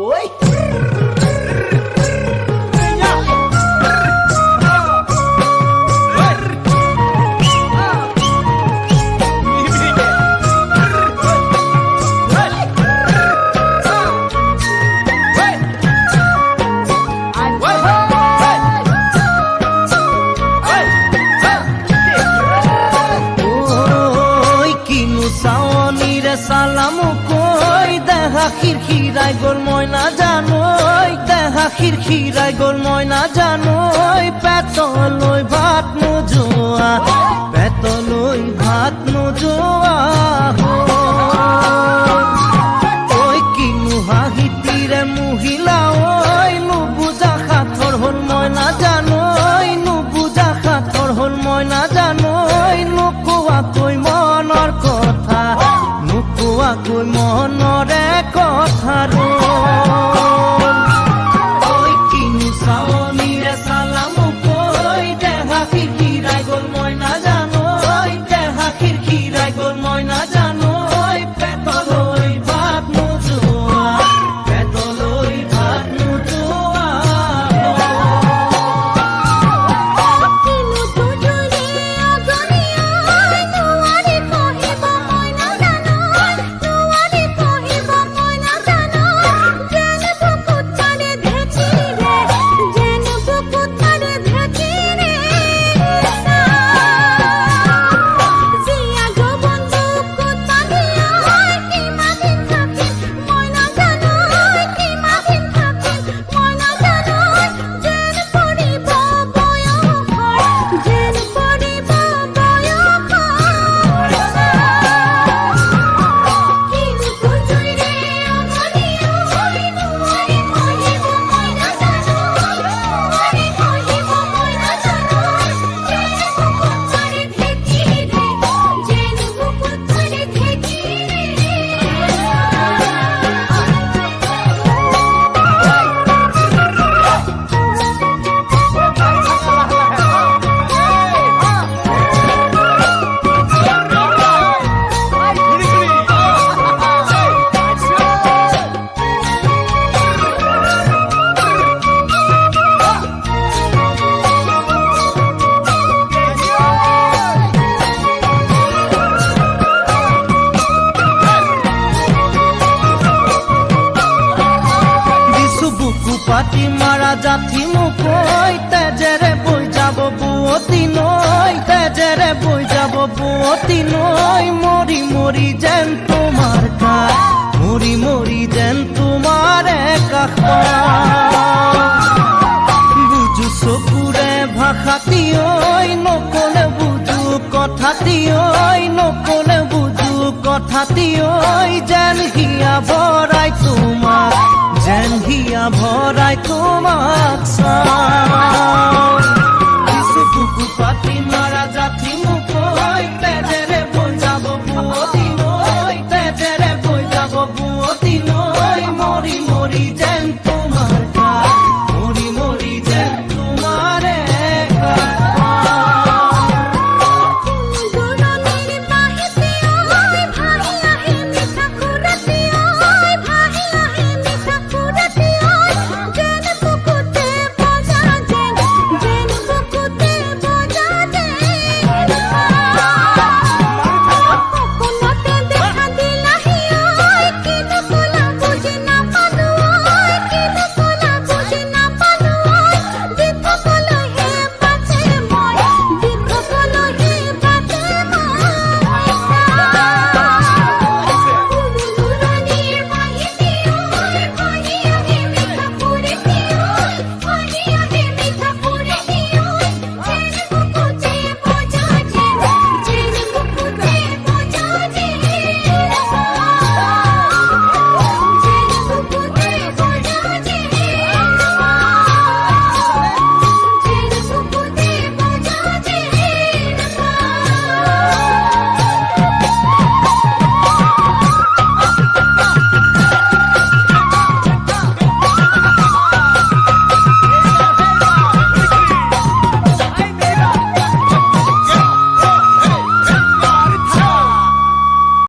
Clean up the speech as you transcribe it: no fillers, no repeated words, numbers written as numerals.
Oi! সালামু কই দেখা খিরখিরাই গোল ময়না জানোই দেখা খিরখিরাই গোল ময়না জানোই পেতলই ভাত নোজোয়া পেতলই ভাত নোজোয়া ওই কিনু হাহিতিরে মহিলা ওই নুবুজা খাথর হল ময়না জানোই নুবুজা খাথর হল ময়না জানোই নুকুয়া কই মনৰ কথা নুকুৱাকৈ মনৰে কথাৰো ঐ কিনো চাৱনীৰে চালামু কৈ দেহা খিৰখিৰাই গ'ল মই নাজানো দেহা খিৰখিৰাই গ'ল মই নাজানো পেটলৈ ভাত নোযোৱা পেটলৈ ভাত নোযোৱা পাতি মাৰা জাঠি মুকৈ তেজেৰে বৈ যাব বুৱতী নৈ তেজেৰে বৈ যাব বুৱতী নৈ মৰি মৰি যেন তোমাৰ কাষ মৰি মৰি যেন তোমাৰ কাষ বুজো চকুৰে ভাষাতি ঐ নকলে বুজো কথাতি ঐ নকলে বুজো কথাতি ঐ যেন হিয়া ভৰাই তোমাক যেন হিয়া ভৰাই তোমাক চাওঁ কিছু বুকু পাতি মাৰা জাঠি